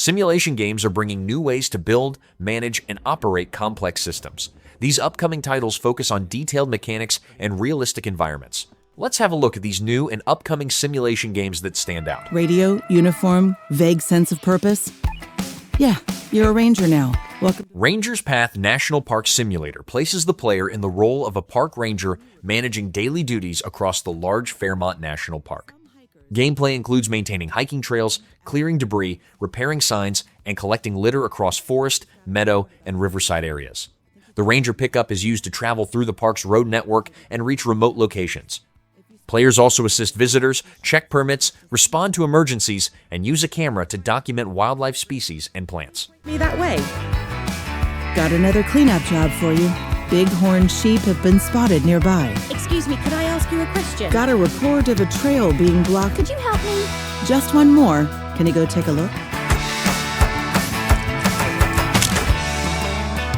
Simulation games are bringing new ways to build, manage, and operate complex systems. These upcoming titles focus on detailed mechanics and realistic environments. Let's have a look at these new and upcoming simulation games that stand out. Radio, uniform, vague sense of purpose. Yeah, you're a ranger now. Welcome. Ranger's Path National Park Simulator places the player in the role of a park ranger managing daily duties across the large Fairmont National Park. Gameplay includes maintaining hiking trails, clearing debris, repairing signs, and collecting litter across forest, meadow, and riverside areas. The Ranger pickup is used to travel through the park's road network and reach remote locations. Players also assist visitors, check permits, respond to emergencies, and use a camera to document wildlife species and plants. Me that way. Got another cleanup job for you. Bighorn sheep have been spotted nearby. Excuse me, could I ask you a question? Got a report of a trail being blocked. Could you help me? Just one more. Can you go take a look?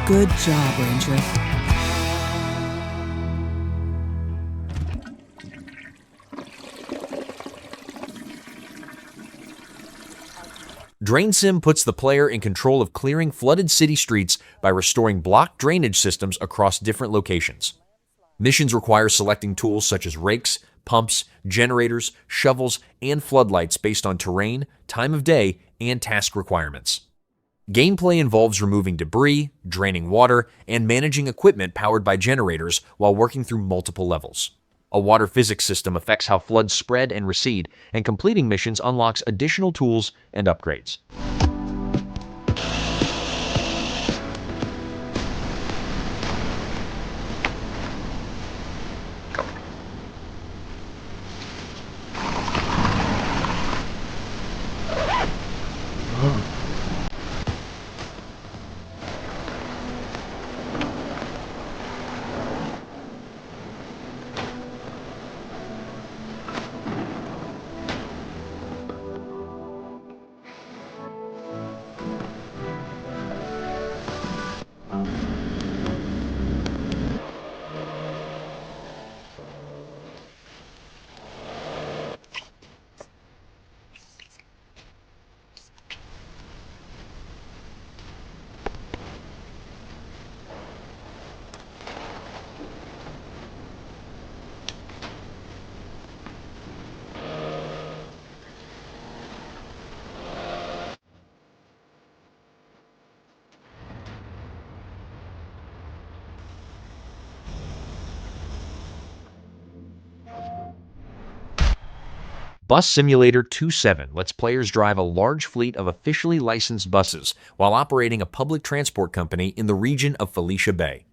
Good job, Ranger. DrainSim puts the player in control of clearing flooded city streets by restoring blocked drainage systems across different locations. Missions require selecting tools such as rakes, pumps, generators, shovels, and floodlights based on terrain, time of day, and task requirements. Gameplay involves removing debris, draining water, and managing equipment powered by generators while working through multiple levels. A water physics system affects how floods spread and recede, and completing missions unlocks additional tools and upgrades. Bus Simulator 2.7 lets players drive a large fleet of officially licensed buses while operating a public transport company in the region of Felicia Bay.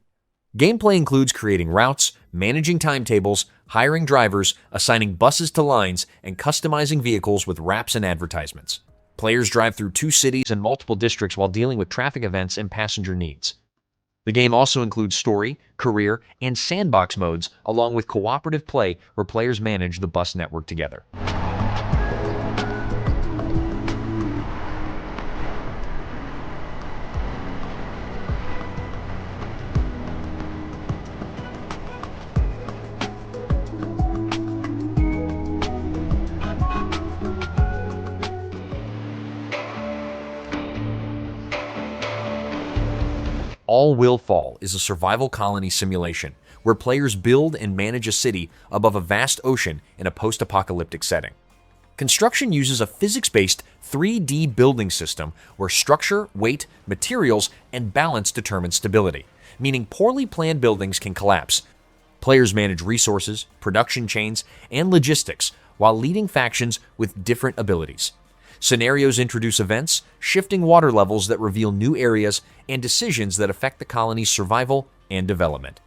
Gameplay includes creating routes, managing timetables, hiring drivers, assigning buses to lines, and customizing vehicles with wraps and advertisements. Players drive through 2 cities and multiple districts while dealing with traffic events and passenger needs. The game also includes story, career, and sandbox modes, along with cooperative play where players manage the bus network together. All Will Fall is a survival colony simulation where players build and manage a city above a vast ocean in a post-apocalyptic setting. Construction uses a physics-based 3D building system where structure, weight, materials, and balance determine stability, meaning poorly planned buildings can collapse. Players manage resources, production chains, and logistics while leading factions with different abilities. Scenarios introduce events, shifting water levels that reveal new areas, and decisions that affect the colony's survival and development.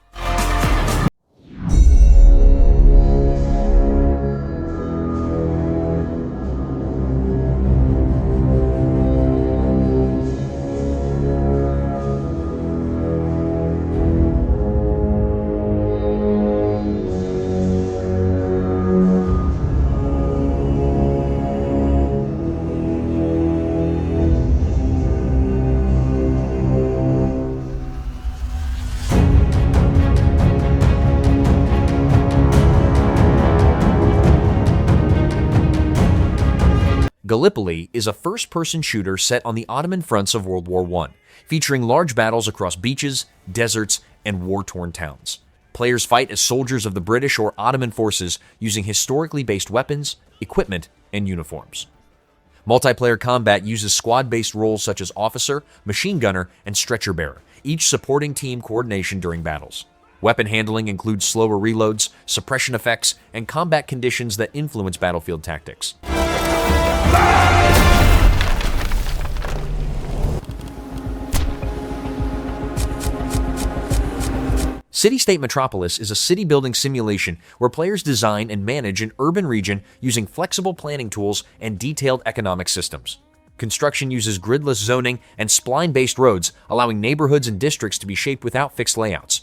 Gallipoli is a first-person shooter set on the Ottoman fronts of World War I, featuring large battles across beaches, deserts, and war-torn towns. Players fight as soldiers of the British or Ottoman forces using historically based weapons, equipment, and uniforms. Multiplayer combat uses squad-based roles such as officer, machine gunner, and stretcher bearer, each supporting team coordination during battles. Weapon handling includes slower reloads, suppression effects, and combat conditions that influence battlefield tactics. Citystate Metropolis is a city-building simulation where players design and manage an urban region using flexible planning tools and detailed economic systems. Construction uses gridless zoning and spline-based roads, allowing neighborhoods and districts to be shaped without fixed layouts.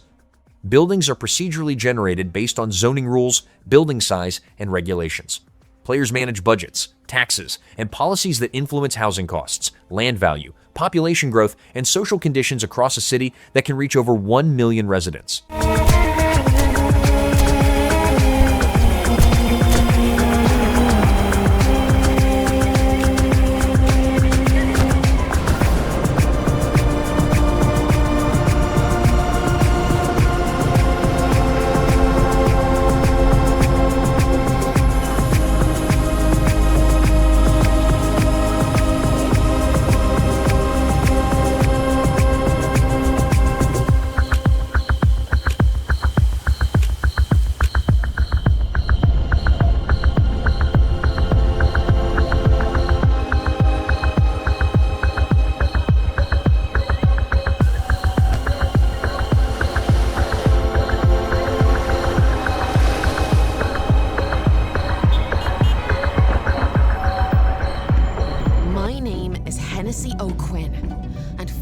Buildings are procedurally generated based on zoning rules, building size, and regulations. Players manage budgets, taxes, and policies that influence housing costs, land value, population growth, and social conditions across a city that can reach over 1 million residents.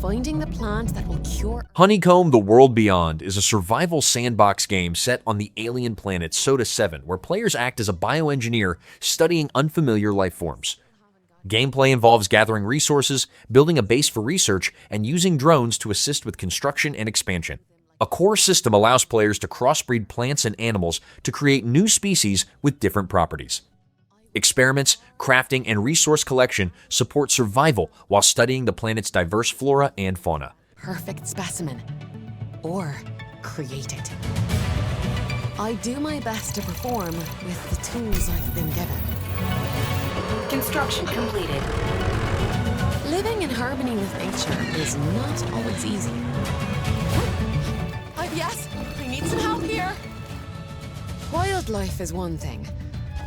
Finding the plant that will cure... Honeycomb: The World Beyond is a survival sandbox game set on the alien planet Sota 7, where players act as a bioengineer studying unfamiliar life forms. Gameplay involves gathering resources, building a base for research, and using drones to assist with construction and expansion. A core system allows players to crossbreed plants and animals to create new species with different properties. Experiments, crafting, and resource collection support survival while studying the planet's diverse flora and fauna. Perfect specimen. Or create it. I do my best to perform with the tools I've been given. Construction completed. Living in harmony with nature is not always easy. Yes, I need some help here. Wildlife is one thing,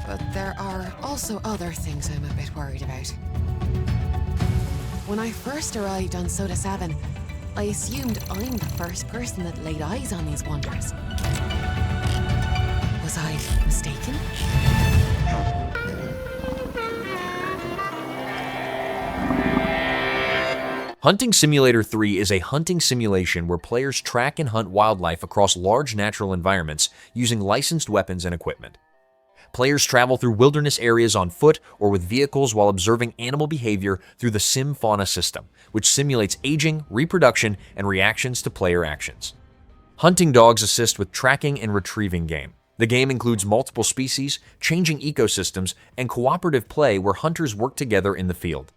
but there are also other things I'm a bit worried about. When I first arrived on Sota 7, I assumed I'm the first person that laid eyes on these wonders. Was I mistaken? Hunting Simulator 3 is a hunting simulation where players track and hunt wildlife across large natural environments using licensed weapons and equipment. Players travel through wilderness areas on foot or with vehicles while observing animal behavior through the Sim Fauna system, which simulates aging, reproduction, and reactions to player actions. Hunting dogs assist with tracking and retrieving game. The game includes multiple species, changing ecosystems, and cooperative play where hunters work together in the field.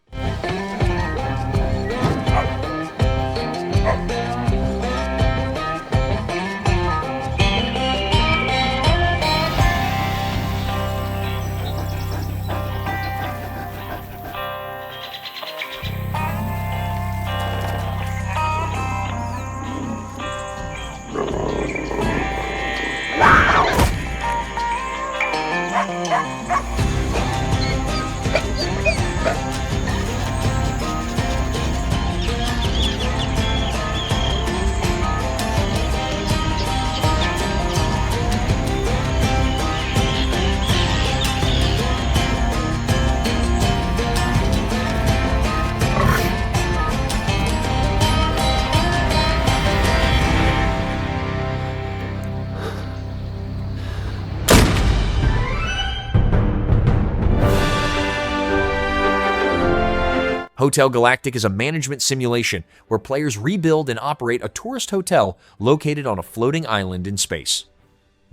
Hotel Galactic is a management simulation where players rebuild and operate a tourist hotel located on a floating island in space.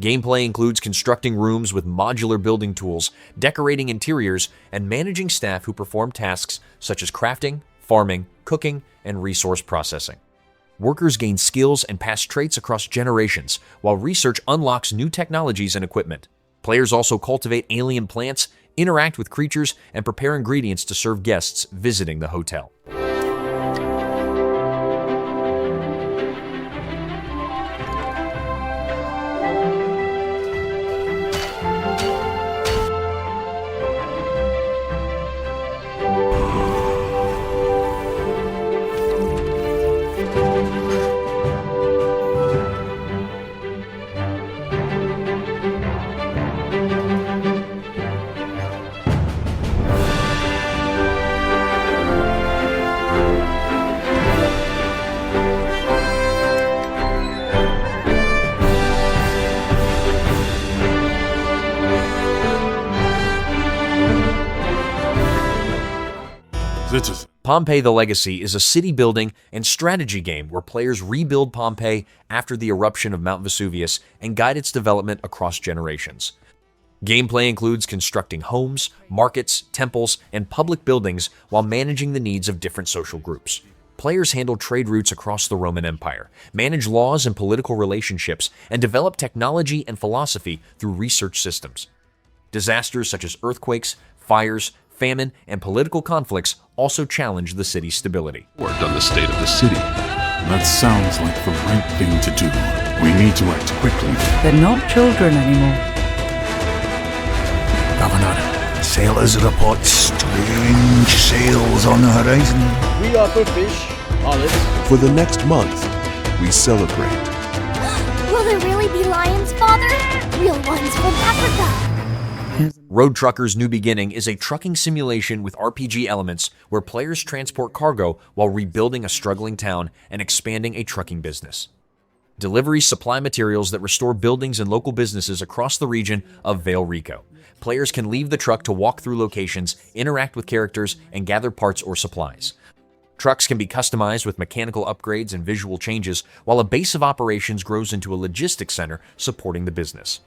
Gameplay includes constructing rooms with modular building tools, decorating interiors, and managing staff who perform tasks such as crafting, farming, cooking, and resource processing. Workers gain skills and pass traits across generations, while research unlocks new technologies and equipment. Players also cultivate alien plants, interact with creatures, and prepare ingredients to serve guests visiting the hotel. Pompeii the Legacy is a city-building and strategy game where players rebuild Pompeii after the eruption of Mount Vesuvius and guide its development across generations. Gameplay includes constructing homes, markets, temples, and public buildings while managing the needs of different social groups. Players handle trade routes across the Roman Empire, manage laws and political relationships, and develop technology and philosophy through research systems. Disasters such as earthquakes, fires, famine, and political conflicts also challenge the city's stability. Worked on the state of the city. That sounds like the right thing to do. We need to act quickly. They're not children anymore. Governor, sailors report strange sails on the horizon. We offer fish, olives. For the next month, we celebrate. Will there really be lions, Father? Real ones from Africa. Road Trucker's New Beginning is a trucking simulation with RPG elements where players transport cargo while rebuilding a struggling town and expanding a trucking business. Deliveries supply materials that restore buildings and local businesses across the region of Vale Rico. Players can leave the truck to walk through locations, interact with characters, and gather parts or supplies. Trucks can be customized with mechanical upgrades and visual changes, while a base of operations grows into a logistics center supporting the business.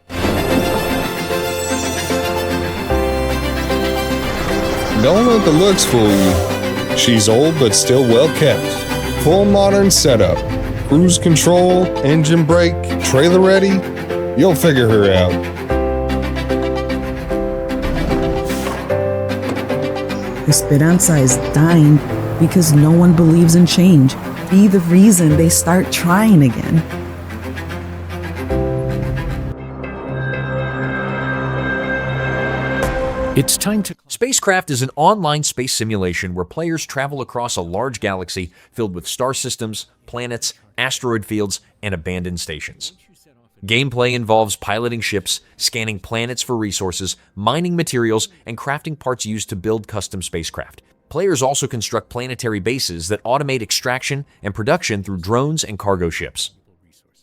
Don't let the looks fool you. She's old but still well kept. Full modern setup. Cruise control, engine brake, trailer ready. You'll figure her out. Esperanza is dying because no one believes in change. Be the reason they start trying again. It's time to... SpaceCraft is an online space simulation where players travel across a large galaxy filled with star systems, planets, asteroid fields, and abandoned stations. Gameplay involves piloting ships, scanning planets for resources, mining materials, and crafting parts used to build custom spacecraft. Players also construct planetary bases that automate extraction and production through drones and cargo ships.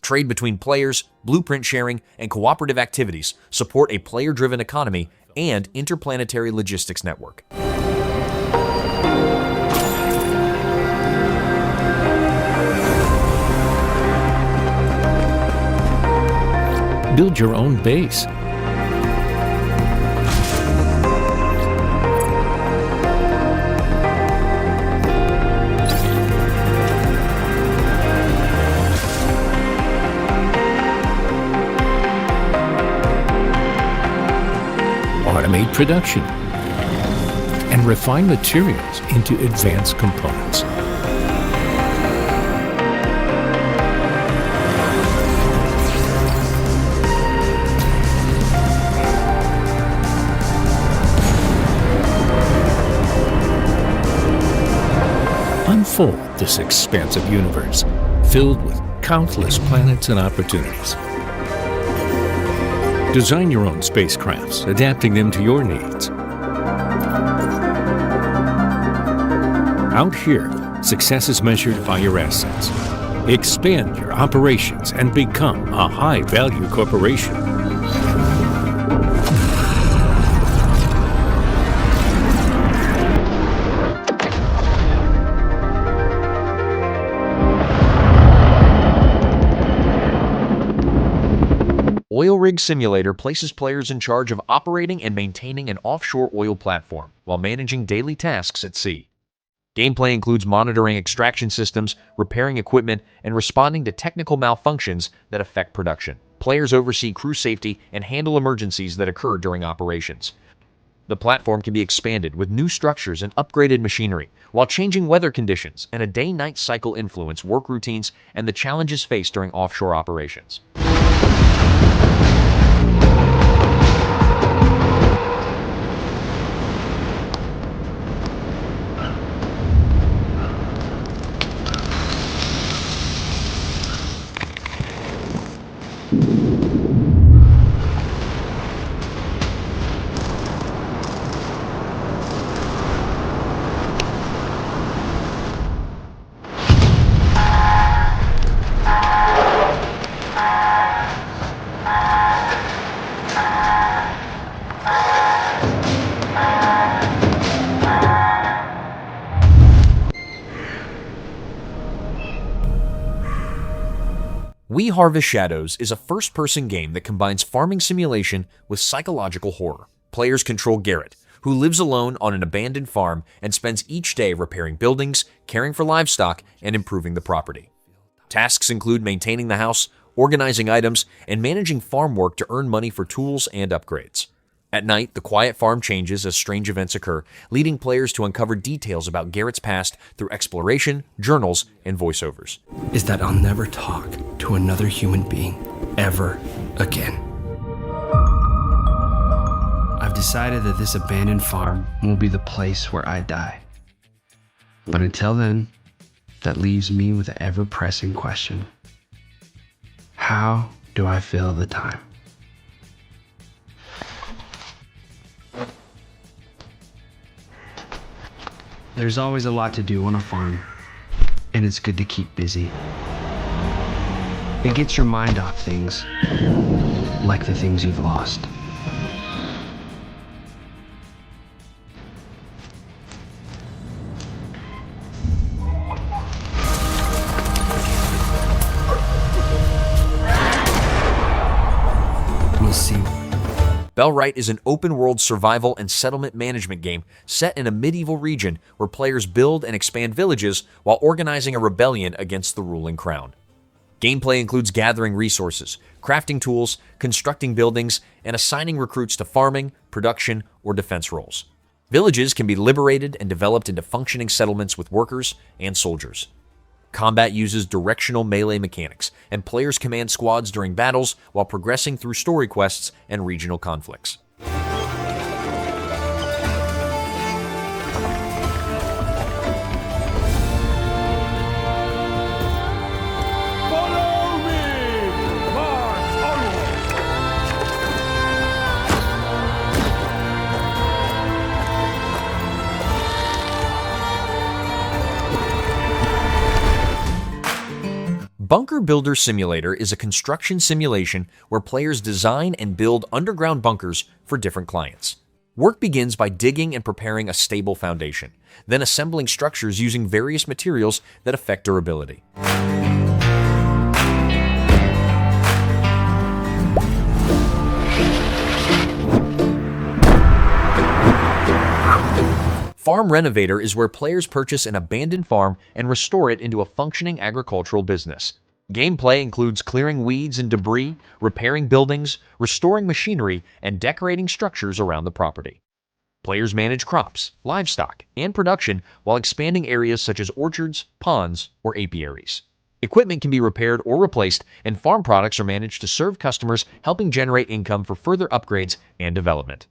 Trade between players, blueprint sharing, and cooperative activities support a player-driven economy and interplanetary logistics network. Build your own base. Automate production and refine materials into advanced components. Unfold this expansive universe filled with countless planets and opportunities. Design your own spacecrafts, adapting them to your needs. Out here, success is measured by your assets. Expand your operations and become a high-value corporation. Oil Rig Simulator places players in charge of operating and maintaining an offshore oil platform while managing daily tasks at sea. Gameplay includes monitoring extraction systems, repairing equipment, and responding to technical malfunctions that affect production. Players oversee crew safety and handle emergencies that occur during operations. The platform can be expanded with new structures and upgraded machinery, while changing weather conditions and a day-night cycle influence work routines and the challenges faced during offshore operations. We Harvest Shadows is a first-person game that combines farming simulation with psychological horror. Players control Garrett, who lives alone on an abandoned farm and spends each day repairing buildings, caring for livestock, and improving the property. Tasks include maintaining the house, organizing items, and managing farm work to earn money for tools and upgrades. At night, the quiet farm changes as strange events occur, leading players to uncover details about Garrett's past through exploration, journals, and voiceovers. Is that I'll never talk to another human being ever again. I've decided that this abandoned farm will be the place where I die. But until then, that leaves me with the ever-pressing question. How do I fill the time? There's always a lot to do on a farm, and it's good to keep busy. It gets your mind off things, like the things you've lost. We'll see. Bellwright is an open-world survival and settlement management game set in a medieval region where players build and expand villages while organizing a rebellion against the ruling crown. Gameplay includes gathering resources, crafting tools, constructing buildings, and assigning recruits to farming, production, or defense roles. Villages can be liberated and developed into functioning settlements with workers and soldiers. Combat uses directional melee mechanics, and players command squads during battles while progressing through story quests and regional conflicts. Bunker Builder Simulator is a construction simulation where players design and build underground bunkers for different clients. Work begins by digging and preparing a stable foundation, then assembling structures using various materials that affect durability. Farm Renovator is where players purchase an abandoned farm and restore it into a functioning agricultural business. Gameplay includes clearing weeds and debris, repairing buildings, restoring machinery, and decorating structures around the property. Players manage crops, livestock, and production while expanding areas such as orchards, ponds, or apiaries. Equipment can be repaired or replaced, and farm products are managed to serve customers, helping generate income for further upgrades and development.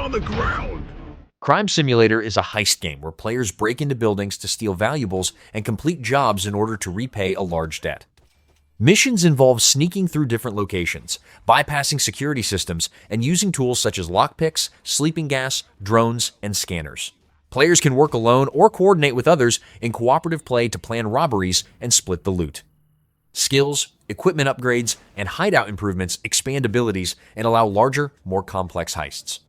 on the ground! Crime Simulator is a heist game where players break into buildings to steal valuables and complete jobs in order to repay a large debt. Missions involve sneaking through different locations, bypassing security systems, and using tools such as lockpicks, sleeping gas, drones, and scanners. Players can work alone or coordinate with others in cooperative play to plan robberies and split the loot. Skills, equipment upgrades, and hideout improvements expand abilities and allow larger, more complex heists.